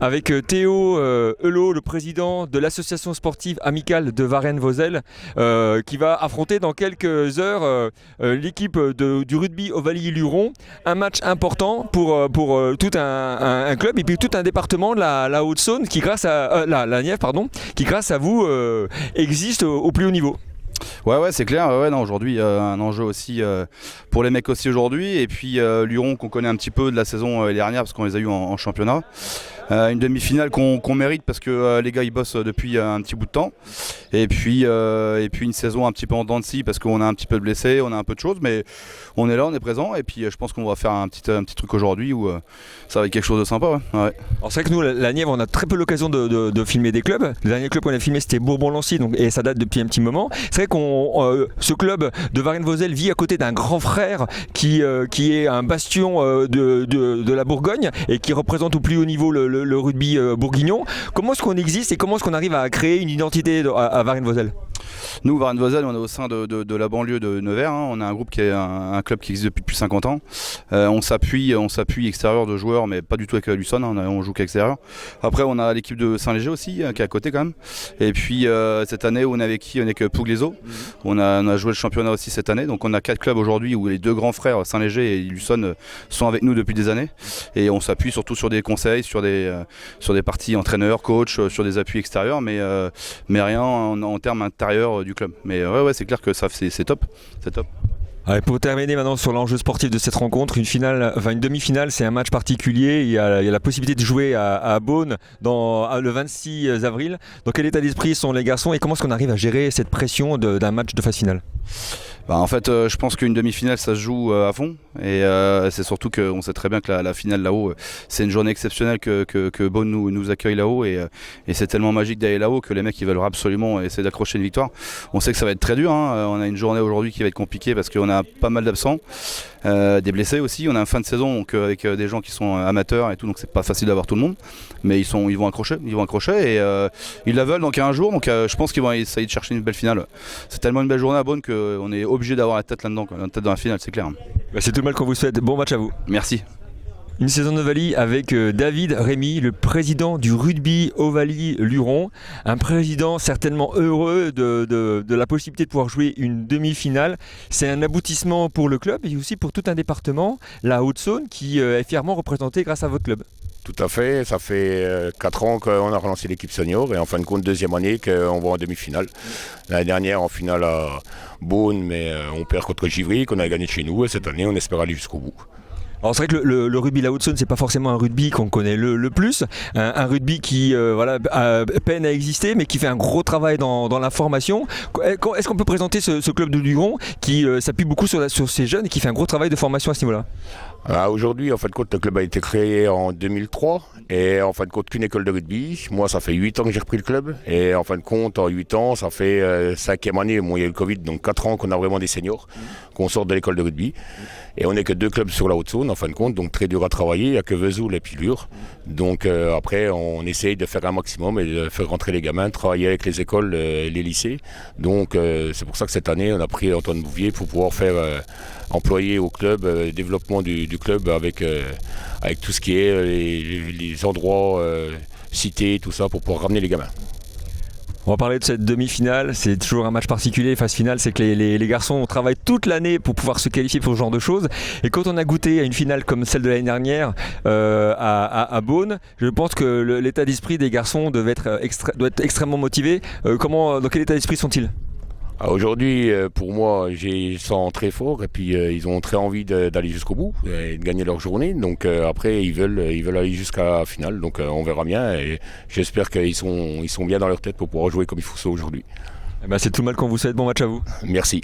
avec Théo Helot, le président de l'association sportive amicale de Varennes-Vauzelles, qui va affronter dans quelques heures l'équipe du rugby Ovalie-Luron. Un match important pour tout un club et puis tout un département de la Haute-Saône qui grâce à la Nièvre, qui grâce à vous existe au plus haut niveau. Ouais, c'est clair. Ouais, non, aujourd'hui, un enjeu aussi pour les mecs aussi aujourd'hui. Et puis Luron qu'on connaît un petit peu de la saison dernière parce qu'on les a eu en championnat. Une demi-finale qu'on mérite parce que les gars ils bossent depuis un petit bout de temps. Et puis une saison un petit peu en dents de scie parce qu'on a un petit peu de blessés, on a un peu de choses, mais on est là, on est présent. Et puis je pense qu'on va faire un petit truc aujourd'hui où ça va être quelque chose de sympa. Ouais. Alors c'est vrai que nous, la Nièvre, on a très peu l'occasion de filmer des clubs. Le dernier club qu'on a filmé c'était Bourbon-Lancy, et ça date depuis un petit moment. C'est vrai qu'on ce club de Varennes-Vauzelles vit à côté d'un grand frère qui est un bastion de la Bourgogne et qui représente au plus haut niveau le rugby bourguignon. Comment est-ce qu'on existe et comment est-ce qu'on arrive à créer une identité à Varennes-Vauzelles ? Nous, Varennes-Vauzelles, on est au sein de la banlieue de Nevers. On a un groupe qui est un club qui existe depuis plus de 50 ans. On s'appuie extérieur de joueurs, mais pas du tout avec Luçon. On joue qu'extérieur. Après, on a l'équipe de Saint-Léger aussi, qui est à côté quand même. Et puis cette année, on est avec Pouglézo. On a joué le championnat aussi cette année. Donc on a 4 clubs aujourd'hui où les 2 grands frères, Saint-Léger et Luçon, sont avec nous depuis des années. Et on s'appuie surtout sur des conseils, sur des parties entraîneurs, coach, sur des appuis extérieurs, mais rien en termes intérieurs du club. Mais ouais, c'est clair que ça c'est top. C'est top. Allez, pour terminer maintenant sur l'enjeu sportif de cette rencontre, une demi-finale, c'est un match particulier. Il y a la possibilité de jouer à Beaune le 26 avril. Dans quel état d'esprit sont les garçons et comment est-ce qu'on arrive à gérer cette pression d'un match de phase finale ? En fait, je pense qu'une demi-finale, ça se joue à fond. Et c'est surtout qu'on sait très bien que la finale là-haut, c'est une journée exceptionnelle que Beaune nous accueille là-haut. Et c'est tellement magique d'aller là-haut que les mecs ils veulent absolument essayer d'accrocher une victoire. On sait que ça va être très dur. On a une journée aujourd'hui qui va être compliquée parce qu'on a pas mal d'absents, des blessés aussi. On a une fin de saison donc, avec des gens qui sont amateurs et tout, donc c'est pas facile d'avoir tout le monde. Mais ils vont accrocher et ils la veulent dans 15 jours. Donc je pense qu'ils vont essayer de chercher une belle finale. C'est tellement une belle journée à Beaune qu'on est obligé d'avoir la tête là-dedans, la tête dans la finale, c'est clair. C'est tout le mal qu'on vous souhaite. Bon match à vous. Merci. Une saison d'Ovalie avec David Rémy, le président du rugby Ovalie-Luron. Un président certainement heureux de la possibilité de pouvoir jouer une demi-finale. C'est un aboutissement pour le club et aussi pour tout un département, la Haute-Saône, qui est fièrement représenté grâce à votre club. Tout à fait, ça fait 4 ans qu'on a relancé l'équipe senior et en fin de compte, 2e année qu'on va en demi-finale. L'année dernière en finale à Beaune, mais on perd contre Givry, qu'on a gagné de chez nous et cette année on espère aller jusqu'au bout. Alors c'est vrai que le rugby la Haute-Saône, c'est pas forcément un rugby qu'on connaît le plus, un rugby qui peine à exister, mais qui fait un gros travail dans la formation. Est-ce qu'on peut présenter ce club de Luron qui s'appuie beaucoup sur ces jeunes et qui fait un gros travail de formation à ce niveau-là ? Aujourd'hui, en fin de compte, le club a été créé en 2003 et en fin de compte qu'une école de rugby. Moi, ça fait 8 ans que j'ai repris le club et en fin de compte, en 8 ans, ça fait 5e année. Bon, il y a eu le Covid, donc 4 ans qu'on a vraiment des seniors, qu'on sort de l'école de rugby. Et on n'est que 2 clubs sur la Haute-Saône, en fin de compte, donc très dur à travailler. Il n'y a que Vesoul et puis Lure. Donc après, on essaye de faire un maximum et de faire rentrer les gamins, travailler avec les écoles et les lycées. Donc c'est pour ça que cette année, on a pris Antoine Bouvier pour pouvoir faire employer au club, développement du club avec tout ce qui est les endroits cités, tout ça, pour pouvoir ramener les gamins. On va parler de cette demi-finale, c'est toujours un match particulier, phase finale, c'est que les garçons travaillent toute l'année pour pouvoir se qualifier pour ce genre de choses. Et quand on a goûté à une finale comme celle de l'année dernière à Beaune, je pense que l'état d'esprit des garçons doit être extrêmement motivé. Dans quel état d'esprit sont-ils ? Aujourd'hui, pour moi, ils sont très forts et puis ils ont très envie d'aller jusqu'au bout et de gagner leur journée. Donc après, ils veulent aller jusqu'à la finale. Donc on verra bien et j'espère qu'ils sont bien dans leur tête pour pouvoir jouer comme il faut ça aujourd'hui. C'est tout le mal qu'on vous souhaite. Bon match à vous. Merci.